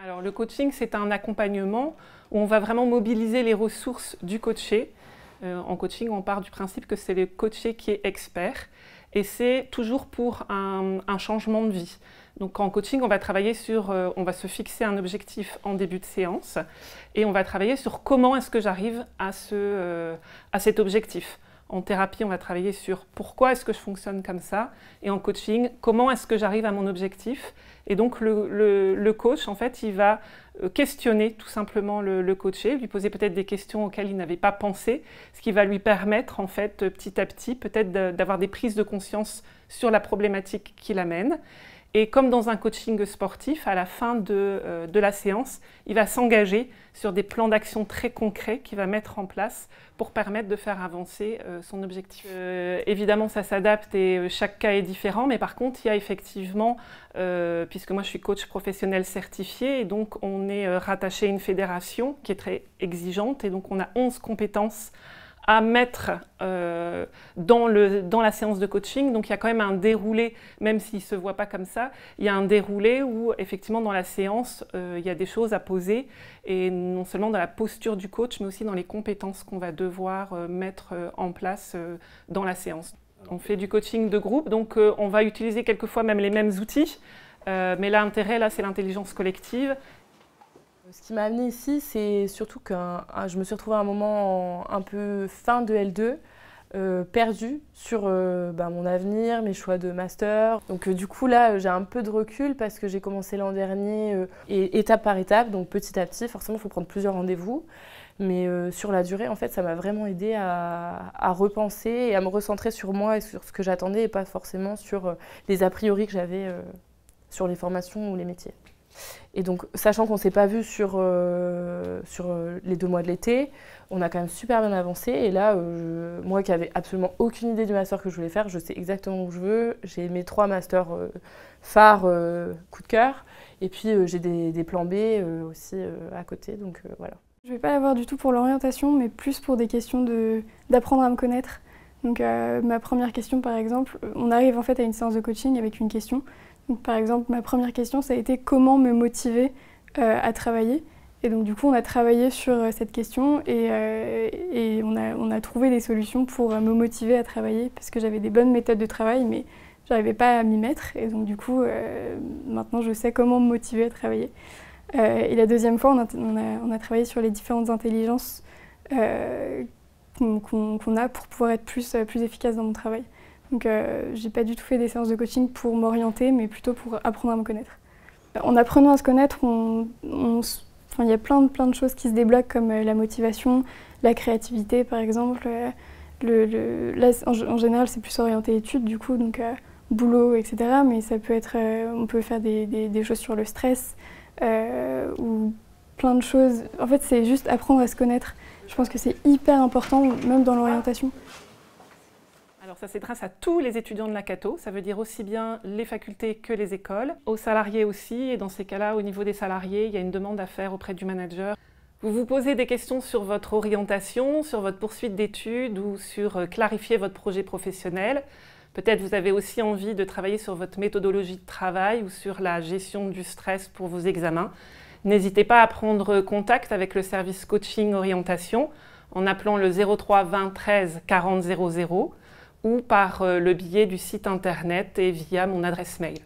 Alors le coaching, c'est un accompagnement où on va vraiment mobiliser les ressources du coaché. En coaching, on part du principe que c'est le coaché qui est expert et c'est toujours pour un changement de vie. Donc en coaching, on va travailler sur, on va se fixer un objectif en début de séance et on va travailler sur comment est-ce que j'arrive à cet objectif. En thérapie, on va travailler sur pourquoi est-ce que je fonctionne comme ça, et en coaching, comment est-ce que j'arrive à mon objectif. Et donc le coach, en fait, il va questionner tout simplement le coaché, lui poser peut-être des questions auxquelles il n'avait pas pensé, ce qui va lui permettre, en fait, petit à petit, peut-être d'avoir des prises de conscience sur la problématique qu'il amène. Et comme dans un coaching sportif, à la fin de la séance, il va s'engager sur des plans d'action très concrets qu'il va mettre en place pour permettre de faire avancer son objectif. Évidemment, ça s'adapte et chaque cas est différent, mais par contre, il y a effectivement, puisque moi je suis coach professionnel certifié, et donc on est rattaché à une fédération qui est très exigeante, et donc on a 11 compétences à mettre dans la séance de coaching. Donc il y a quand même un déroulé, même s'il ne se voit pas comme ça, il y a un déroulé où effectivement dans la séance, il y a des choses à poser, et non seulement dans la posture du coach, mais aussi dans les compétences qu'on va devoir mettre en place dans la séance. On fait du coaching de groupe, donc on va utiliser quelquefois même les mêmes outils, mais l'intérêt là, c'est l'intelligence collective. Ce qui m'a amenée ici, c'est surtout que je me suis retrouvée à un moment un peu fin de L2, perdue sur mon avenir, mes choix de master. Donc du coup là, j'ai un peu de recul parce que j'ai commencé l'an dernier et étape par étape, donc petit à petit. Forcément, il faut prendre plusieurs rendez-vous. Mais sur la durée, en fait, ça m'a vraiment aidée à repenser et à me recentrer sur moi et sur ce que j'attendais et pas forcément sur les a priori que j'avais sur les formations ou les métiers. Et donc, sachant qu'on ne s'est pas vu sur les 2 mois de l'été, on a quand même super bien avancé. Et là, moi qui n'avais absolument aucune idée du master que je voulais faire, je sais exactement où je veux. J'ai mes 3 masters phares, coup de cœur. Et puis, j'ai des plans B aussi à côté. Donc, voilà. Je ne vais pas l'avoir du tout pour l'orientation, mais plus pour des questions d'apprendre à me connaître. Donc, ma première question, par exemple, on arrive en fait à une séance de coaching avec une question. Donc, par exemple, ma première question, ça a été comment me motiver à travailler. Et donc, du coup, on a travaillé sur cette question et on a trouvé des solutions pour me motiver à travailler parce que j'avais des bonnes méthodes de travail, mais je n'arrivais pas à m'y mettre. Et donc, du coup, maintenant, je sais comment me motiver à travailler. Et la deuxième fois, on a travaillé sur les différentes intelligences qu'on a pour pouvoir être plus efficace dans mon travail. Donc j'ai pas du tout fait des séances de coaching pour m'orienter, mais plutôt pour apprendre à me connaître. En apprenant à se connaître, il y a plein de choses qui se débloquent comme la motivation, la créativité par exemple. Là, en général, c'est plus orienté études du coup, donc boulot, etc. Mais ça peut être, on peut faire des choses sur le stress ou plein de choses. En fait, c'est juste apprendre à se connaître. Je pense que c'est hyper important, même dans l'orientation. Alors ça s'adresse à tous les étudiants de la Cato, ça veut dire aussi bien les facultés que les écoles, aux salariés aussi, et dans ces cas-là, au niveau des salariés, il y a une demande à faire auprès du manager. Vous vous posez des questions sur votre orientation, sur votre poursuite d'études ou sur clarifier votre projet professionnel. Peut-être vous avez aussi envie de travailler sur votre méthodologie de travail ou sur la gestion du stress pour vos examens. N'hésitez pas à prendre contact avec le service coaching orientation en appelant le 03 20 13 40 00 ou par le biais du site internet et via mon adresse mail.